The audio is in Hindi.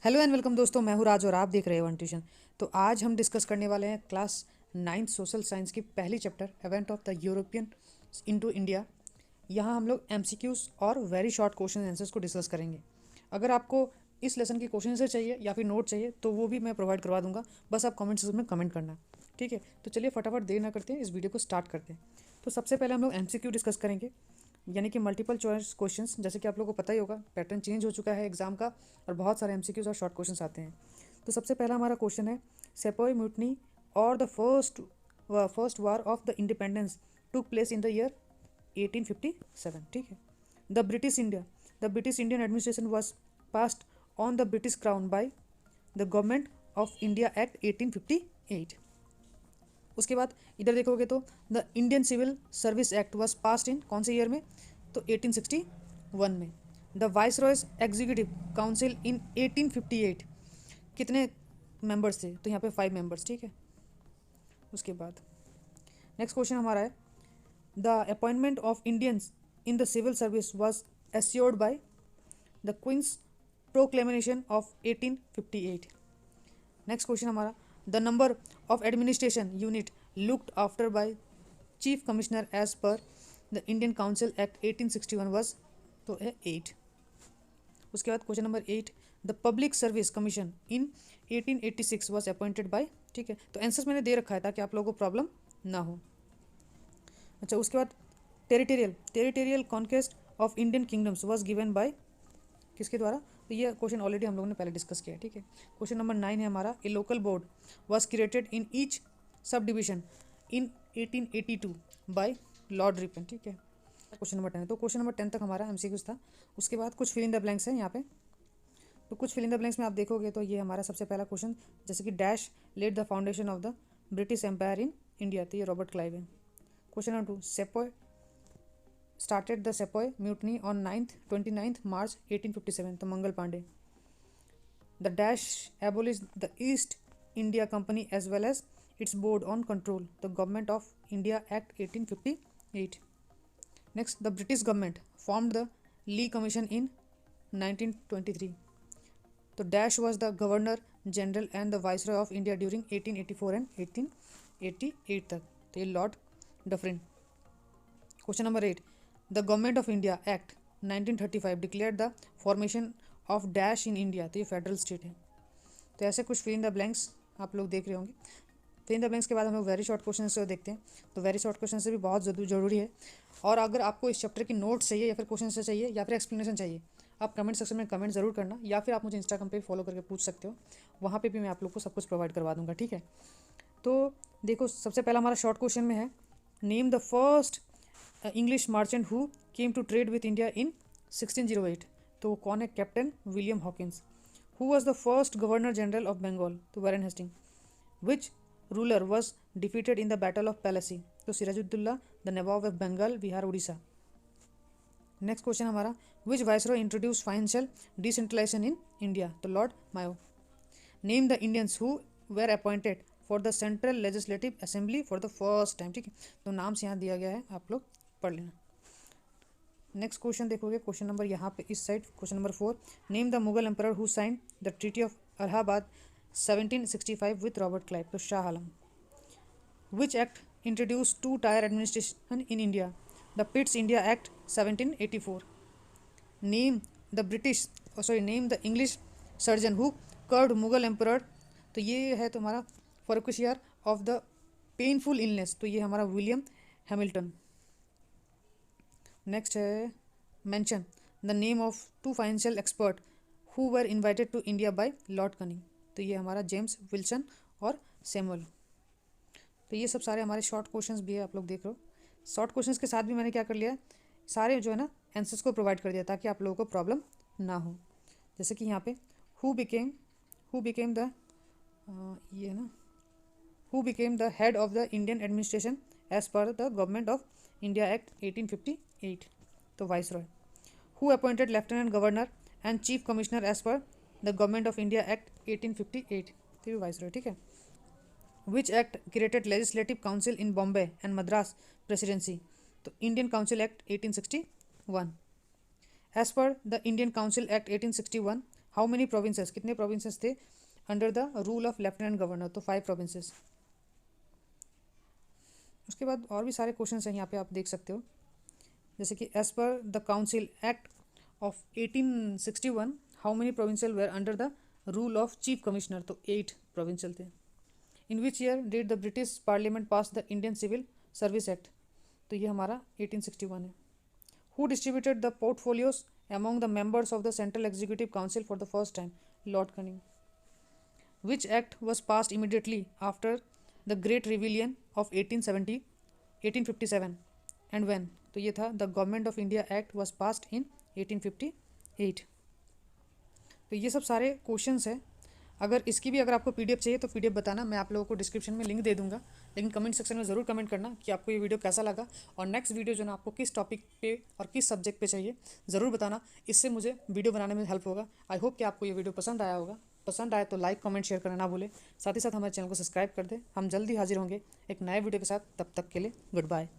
हेलो एंड वेलकम दोस्तों, मैं हूँ राज और आप देख रहे हो वन ट्यूशन। तो आज हम डिस्कस करने वाले हैं क्लास 9th सोशल साइंस की पहली chapter event of the European into India. यहाँ हम लोग एमसीक्यूज और वेरी शॉर्ट क्वेश्चन आंसर्स को डिस्कस करेंगे। अगर आपको इस लेसन की क्वेश्चन आंसर चाहिए या फिर नोट चाहिए तो वो भी मैं प्रोवाइड करवा दूंगा, बस आप कमेंट सेक्शन में कमेंट करना। ठीक है, तो चलिए फटाफट देर ना करते हैं, इस वीडियो को स्टार्ट करते हैं। तो सबसे पहले हम लोग एमसीक्यू डिस्कस करेंगे, यानी कि मल्टीपल चॉइस क्वेश्चंस। जैसे कि आप लोगों को पता ही होगा, पैटर्न चेंज हो चुका है एग्जाम का और बहुत सारे एमसीक्यूज और शॉर्ट क्वेश्चंस आते हैं। तो सबसे पहला हमारा क्वेश्चन है, सेपोई म्यूटनी और the first war of the independence took place in the year 1857। ठीक है, the British Indian administration was passed on the British crown by the government of India act 1858। उसके बाद इधर देखोगे तो the Indian civil service act was passed in कौन से ईयर में, तो 1861 में। The viceroy's executive council in 1858 कितने मेंबर्स थे, तो यहाँ पे 5 मेंबर्स। ठीक है, उसके बाद नेक्स्ट क्वेश्चन हमारा है, the appointment of Indians in the civil service was assured by the Queen's Proclamation of 1858। Next question हमारा, the number of administration unit looked after by chief commissioner as per the Indian Council Act 1861 was, तो है 8। उसके बाद question number 8, the Public Service Commission in 1886 was appointed by. ठीक है, तो आंसर्स मैंने दे रखा है ताकि आप लोगों को प्रॉब्लम ना हो। अच्छा, उसके बाद territorial conquest of Indian kingdoms was given by किसके द्वारा, तो ये क्वेश्चन ऑलरेडी हम लोगों ने पहले डिस्कस किया है। ठीक है, क्वेश्चन नंबर 9 है हमारा, a local board was created in each subdivision in 1882 by Lord Ripon. ठीक है, क्वेश्चन नंबर 10 है। तो क्वेश्चन नंबर 10 तक हमारा एमसीक्यूज था। उसके बाद कुछ फिल इन द ब्लैंक्स है यहाँ पे। तो कुछ फिल इन द ब्लैंक्स में आप देखोगे तो ये हमारा सबसे पहला क्वेश्चन, जैसे कि dash led the foundation of the British empire in India, तो ये रॉबर्ट क्लाइव है। Question number 2, sepoy started the Sepoy mutiny on 29th March 1857, तो Mangal Pandey. The dash abolished the East India Company as well as its board on control, the Government of India Act 1858। Next, the British government formed the Lee Commission in 1923, तो dash was the Governor General and the Viceroy of India during 1884 and 1888 तक, तो ये Lord Dufferin. Question number 8, the government of India act 1935 declared the formation of dash in India, तो ये फेडरल स्टेट है। तो ऐसे कुछ फिल इन द ब्लैंक्स आप लोग देख रहे होंगे। फिल इन द ब्लैंक्स के बाद हम लोग वेरी शॉर्ट क्वेश्चन से देखते हैं। तो वेरी शॉर्ट क्वेश्चन से भी बहुत ज़रूरी है। और अगर आपको इस चैप्टर की नोट चाहिए या फिर क्वेश्चन से चाहिए या फिर एक्सप्लेनेशन चाहिए, आप कमेंट सेक्शन में कमेंट ज़रूर करना, या फिर आप मुझे इंस्टाग्राम पे फॉलो करके पूछ सकते हो, वहाँ पे भी मैं आप लोग को सब कुछ प्रोवाइड करवा दूँगा। ठीक है, तो देखो सबसे पहला हमारा शॉर्ट क्वेश्चन में है, name the first English merchant who came to trade with India in 1608, तो वो कौन है, captain William Hawkins. Who was the first governor general of Bengal, तो Warren Hastings. Which ruler was defeated in the battle of Plassey, तो Sirajuddaula the nawab of Bengal Bihar Orissa. Next question हमारा, which viceroy introduce financial decentralisation in India, तो Lord Mayo. Name the Indians who where appointed for the central legislative assembly for the first time. ठीक है, तो नाम से यहाँ दिया गया है, आप लोग पढ़ लेना। नेक्स्ट क्वेश्चन देखोगे, क्वेश्चन नंबर यहाँ पे इस side, question number 4, name the Mughal emperor who sign the treaty of Allahabad 1765 with Robert Clive, तो Shah Alam. Which act introduce two tier administration in India, the Pitt's India Act 1784। Name name the English surgeon who cured Mughal emperor, तो ये है तुम्हारा Farrukhsiyar of the painful illness, तो ये हमारा विलियम हैमिल्टन। नेक्स्ट है, mention the name of 2 financial expert who were invited to India by Lord Canning, तो ये हमारा जेम्स विल्सन और सैमुअल। तो ये सब सारे हमारे शॉर्ट क्वेश्चंस भी है, आप लोग देख रहे हो। शॉर्ट क्वेश्चंस के साथ भी मैंने क्या कर लिया, सारे जो है ना आंसर्स को प्रोवाइड कर दिया ताकि आप लोगों को प्रॉब्लम ना हो। जैसे कि यहाँ पे हु बिकेम द ये है ना, who became the head of the Indian administration as per the government of India act 1858, तो viceroy. Who appointed lieutenant governor and chief commissioner as per the government of India act 1858, तो वाइसरॉय। ठीक है, which act created legislative council in Bombay and Madras presidency, तो Indian Council Act 1861। As per the Indian Council Act 1861, how many provinces, कितने प्रोविंसेस थे under the rule of lieutenant governor, तो 5 प्रोविंसेस। उसके बाद और भी सारे क्वेश्चन हैं यहाँ पे आप देख सकते हो, जैसे कि as per the council act of 1861 how many provincial were under the rule of chief commissioner, तो 8 प्रोविंशियल थे। In which year did the British parliament pass the Indian civil service Act, तो ये हमारा 1861 है। Who distributed the portfolios among the members of the Central Executive Council for the first time, Lord Canning. Which act was passed immediately after the Great Rebellion of 1857 and when, तो ये था the Government of India Act was passed in 1858। तो ये सब सारे क्वेश्चंस हैं। अगर इसकी भी अगर आपको पीडीएफ चाहिए तो पीडीएफ बताना, मैं आप लोगों को डिस्क्रिप्शन में लिंक दे दूंगा, लेकिन कमेंट सेक्शन में ज़रूर कमेंट करना कि आपको ये वीडियो कैसा लगा और नेक्स्ट वीडियो जो ना आपको किस टॉपिक पे और किस सब्जेक्ट पे चाहिए ज़रूर बताना, इससे मुझे वीडियो बनाने में हेल्प होगा। आई होप कि आपको ये वीडियो पसंद आया होगा। पसंद आए तो लाइक कमेंट शेयर करना ना भूलें, साथ ही साथ हमारे चैनल को सब्सक्राइब कर दें। हम जल्दी हाजिर होंगे एक नए वीडियो के साथ, तब तक के लिए गुड बाय।